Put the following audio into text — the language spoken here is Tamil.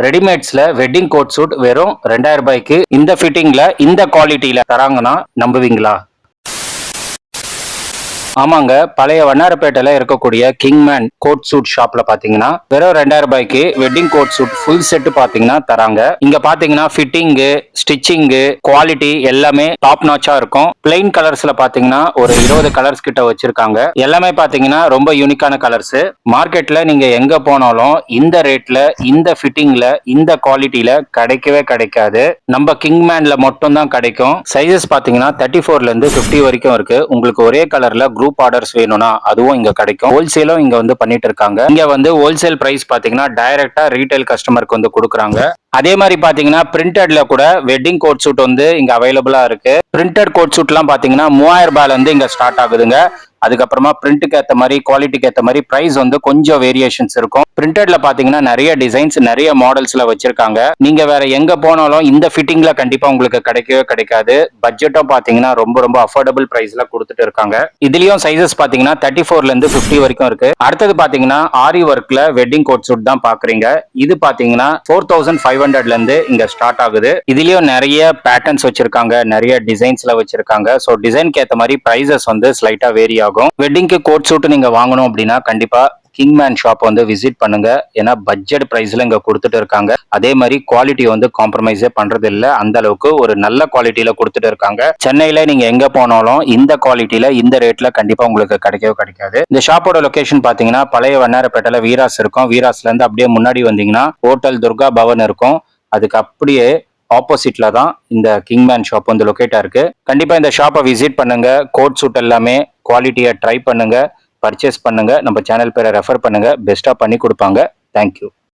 ரெடிமேட்ஸ்ல வெட்டிங் கோட் சூட் வெறும் 2000 ரூபாய்க்கு இந்த ஃபிட்டிங்ல இந்த குவாலிட்டியில தராங்கன்னா நம்புவீங்களா? ஆமாங்க, பழைய வண்ணாரப்பேட்டையில இருக்கக்கூடிய கிங்மேன் கோட் சூட் ஷாப்ல பாத்தீங்கன்னா வெறும் 2000 ரூபாய்க்கு wedding coat suit full set பாத்தீங்கன்னா தராங்க. இங்க பாத்தீங்கன்னா ஃபிட்டிங்கு, ஸ்டிச்சிங்கு, குவாலிட்டி எல்லாமே டாப் நாச்சா இருக்கும். பிளைன் கலர்ஸ்ல பாத்தீங்கன்னா ஒரு 20 கலர்ஸ் கிட்ட வச்சிருக்காங்க. எல்லாமே பாத்தீங்கன்னா ரொம்ப யூனிக்கான கலர்ஸ். மார்க்கெட்ல நீங்க எங்க போனாலும் இந்த ரேட்ல, இந்த ஃபிட்டிங்ல, இந்த குவாலிட்டியில கிடைக்கவே கிடைக்காது. நம்ம கிங்மேன்ல மட்டும் தான் கிடைக்கும். சைஸஸ் பாத்தீங்கன்னா 34ல இருந்து 50 வரைக்கும் இருக்கு. உங்களுக்கு ஒரே கலர்ல குரூப் ஆர்டர்ஸ் வேணும்னா அதுவும் இங்க கிடைக்கும். ஹோல்சேலும் இங்க வந்து பண்ணிட்டு இருக்காங்க. இங்க வந்து ஹோல்சேல் பிரைஸ் பாத்தீங்கன்னா டைரக்டா ரீட்டைல் கஸ்டமருக்கு வந்து கொடுக்குறாங்க. அதே மாதிரி பாத்தீங்கன்னா பிரிண்டட்ல கூட வெட்டிங் கோட் சூட் வந்து இங்க அவைலபிளா இருக்கு. பிரிண்டட் கோட் சூட் எல்லாம் பாத்தீங்கன்னா 3000 ரூபாயில இருந்து இங்க ஸ்டார்ட் ஆகுதுங்க. அதுக்கப்புறமா பிரிண்ட்டுக்கு ஏற்ற மாதிரி, குவாலிட்டிக்கு ஏற்ற மாதிரி பிரைஸ் வந்து கொஞ்சம் வேரியேஷன்ஸ் இருக்கும். பிரிண்டட்ல பாத்தீங்கன்னா நிறைய டிசைன்ஸ், நிறைய மாடல்ஸ்ல வச்சிருக்காங்க. நீங்க வேற எங்க போனாலும் இந்த ஃபிட்டிங்ல கண்டிப்பா உங்களுக்கு கிடைக்கவே கிடைக்காது. பட்ஜெட்டும் பாத்தீங்கன்னா ரொம்ப ரொம்ப அஃபோர்டபுள் பிரைஸ்ல கொடுத்துட்டு இருக்காங்க. இதுலயும் சைஸஸ் பாத்தீங்கன்னா 34ல இருந்து 50 வரைக்கும் இருக்கு. அடுத்தது பாத்தீங்கன்னா ஆரி ஒர்க்ல வெட்டிங் கோட் சூட் தான் பாக்குறீங்க. இது பாத்தீங்கன்னா 4500ல இருந்து இங்க ஸ்டார்ட் ஆகுது. இதுலயும் நிறைய பேட்டர்ன்ஸ் வச்சிருக்காங்க, நிறைய டிசைன்ஸ்ல வச்சிருக்காங்க. சோ டிசைன்க்கு ஏற்ற மாதிரி பிரைசஸ் வந்து ஸ்லைட்டா வேரி ஆகும். வெட்டிங்க்கு கோட் சூட் நீங்க வாங்கணும் அப்படின்னா கண்டிப்பா கிங்மேன் ஷாப் வந்து விசிட் பண்ணுங்க. ஏன்னா பட்ஜெட் பிரைஸ்ல இங்க கொடுத்துட்டு இருக்காங்க. அதே மாதிரி குவாலிட்டி வந்து காம்ப்ரமைஸே பண்றது இல்ல. அந்த அளவுக்கு ஒரு நல்ல குவாலிட்டியில கொடுத்துட்டு இருக்காங்க. சென்னையில நீங்க எங்க போனாலும் இந்த குவாலிட்டியில, இந்த ரேட்ல கண்டிப்பா உங்களுக்கு கிடைக்கவே கிடைக்காது. இந்த ஷாப்போட லொகேஷன் பாத்தீங்கன்னா பழைய வண்ணாரப்பேட்டையில வீராஸ் இருக்கும். வீராஸ்ல இருந்து அப்படியே முன்னாடி வந்தீங்கன்னா ஹோட்டல் துர்கா பவன் இருக்கும். அதுக்கு அப்படியே ஆப்போசிட்ல தான் இந்த கிங்மேன் ஷாப் வந்து லொகேட்டா இருக்கு. கண்டிப்பா இந்த ஷாப்பை விசிட் பண்ணுங்க. கோட் சூட் எல்லாமே குவாலிட்டியை ட்ரை பண்ணுங்க, பர்ச்சேஸ் பண்ணுங்க. நம்ம சேனல் பேரை ரெஃபர் பண்ணுங்க, பெஸ்டா பண்ணி கொடுப்பாங்க. தேங்க்யூ.